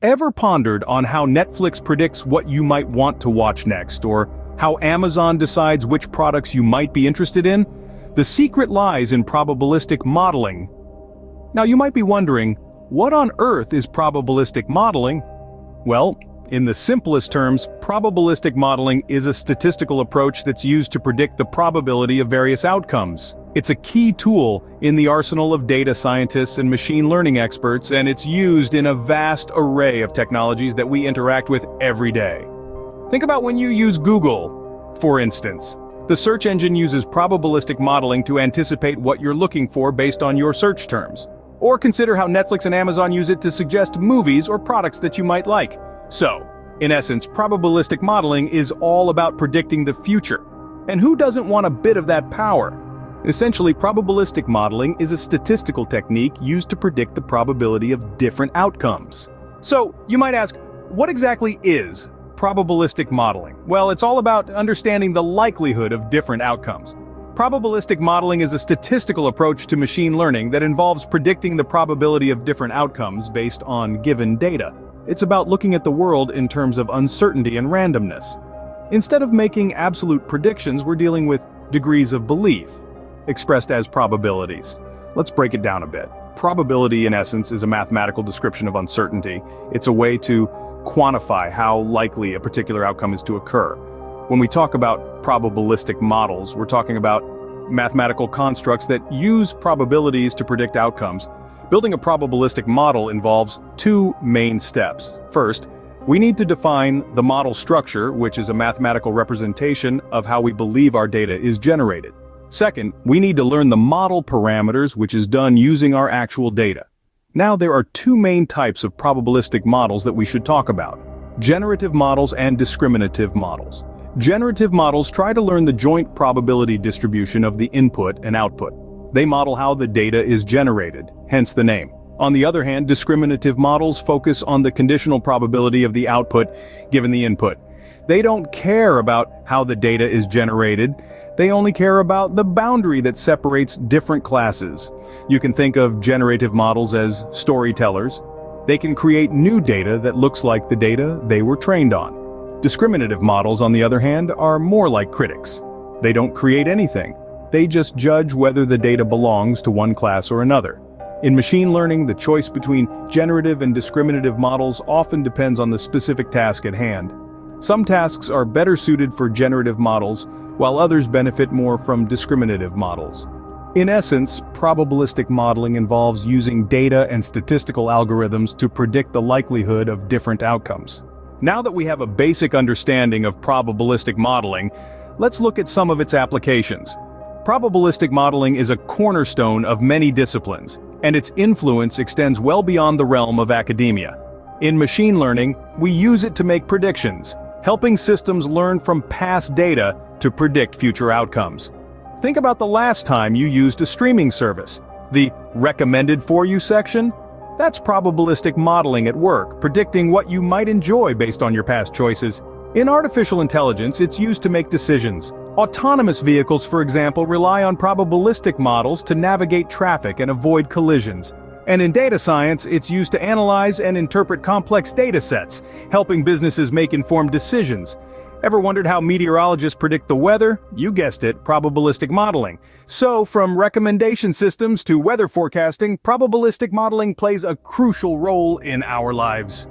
Ever pondered on how Netflix predicts what you might want to watch next, or how Amazon decides which products you might be interested in? The secret lies in probabilistic modeling. Now you might be wondering, what on earth is probabilistic modeling? Well, in the simplest terms, probabilistic modeling is a statistical approach that's used to predict the probability of various outcomes. It's a key tool in the arsenal of data scientists and machine learning experts, and it's used in a vast array of technologies that we interact with every day. Think about when you use Google, for instance. The search engine uses probabilistic modeling to anticipate what you're looking for based on your search terms. Or consider how Netflix and Amazon use it to suggest movies or products that you might like. So, in essence, probabilistic modeling is all about predicting the future. And who doesn't want a bit of that power? Essentially, probabilistic modeling is a statistical technique used to predict the probability of different outcomes. So, you might ask, what exactly is probabilistic modeling? Well, it's all about understanding the likelihood of different outcomes. Probabilistic modeling is a statistical approach to machine learning that involves predicting the probability of different outcomes based on given data. It's about looking at the world in terms of uncertainty and randomness. Instead of making absolute predictions, we're dealing with degrees of belief, expressed as probabilities. Let's break it down a bit. Probability, in essence, is a mathematical description of uncertainty. It's a way to quantify how likely a particular outcome is to occur. When we talk about probabilistic models, we're talking about mathematical constructs that use probabilities to predict outcomes. Building a probabilistic model involves two main steps. First, we need to define the model structure, which is a mathematical representation of how we believe our data is generated. Second, we need to learn the model parameters, which is done using our actual data. Now there are two main types of probabilistic models that we should talk about: generative models and discriminative models. Generative models try to learn the joint probability distribution of the input and output. They model how the data is generated, hence the name. On the other hand, discriminative models focus on the conditional probability of the output given the input. They don't care about how the data is generated. They only care about the boundary that separates different classes. You can think of generative models as storytellers. They can create new data that looks like the data they were trained on. Discriminative models, on the other hand, are more like critics. They don't create anything. They just judge whether the data belongs to one class or another. In machine learning, the choice between generative and discriminative models often depends on the specific task at hand. Some tasks are better suited for generative models, while others benefit more from discriminative models. In essence, probabilistic modeling involves using data and statistical algorithms to predict the likelihood of different outcomes. Now that we have a basic understanding of probabilistic modeling, let's look at some of its applications. Probabilistic modeling is a cornerstone of many disciplines, and its influence extends well beyond the realm of academia. In machine learning, we use it to make predictions, helping systems learn from past data to predict future outcomes. Think about the last time you used a streaming service. The recommended for you section? That's probabilistic modeling at work, predicting what you might enjoy based on your past choices. In artificial intelligence, it's used to make decisions. Autonomous vehicles, for example, rely on probabilistic models to navigate traffic and avoid collisions. And in data science, it's used to analyze and interpret complex data sets, helping businesses make informed decisions. Ever wondered how meteorologists predict the weather? You guessed it, probabilistic modeling. So, from recommendation systems to weather forecasting, probabilistic modeling plays a crucial role in our lives.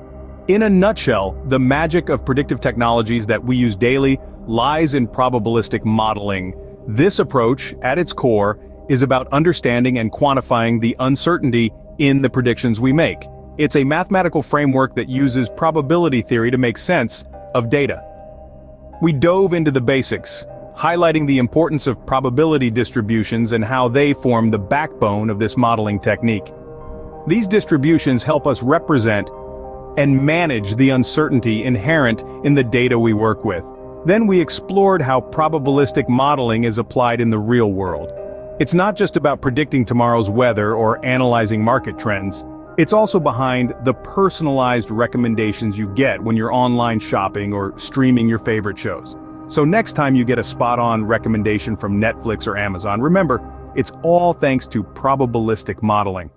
In a nutshell, the magic of predictive technologies that we use daily lies in probabilistic modeling. This approach, at its core, is about understanding and quantifying the uncertainty in the predictions we make. It's a mathematical framework that uses probability theory to make sense of data. We dove into the basics, highlighting the importance of probability distributions and how they form the backbone of this modeling technique. These distributions help us represent and manage the uncertainty inherent in the data we work with. Then we explored how probabilistic modeling is applied in the real world. It's not just about predicting tomorrow's weather or analyzing market trends. It's also behind the personalized recommendations you get when you're online shopping or streaming your favorite shows. So next time you get a spot-on recommendation from Netflix or Amazon, remember, it's all thanks to probabilistic modeling.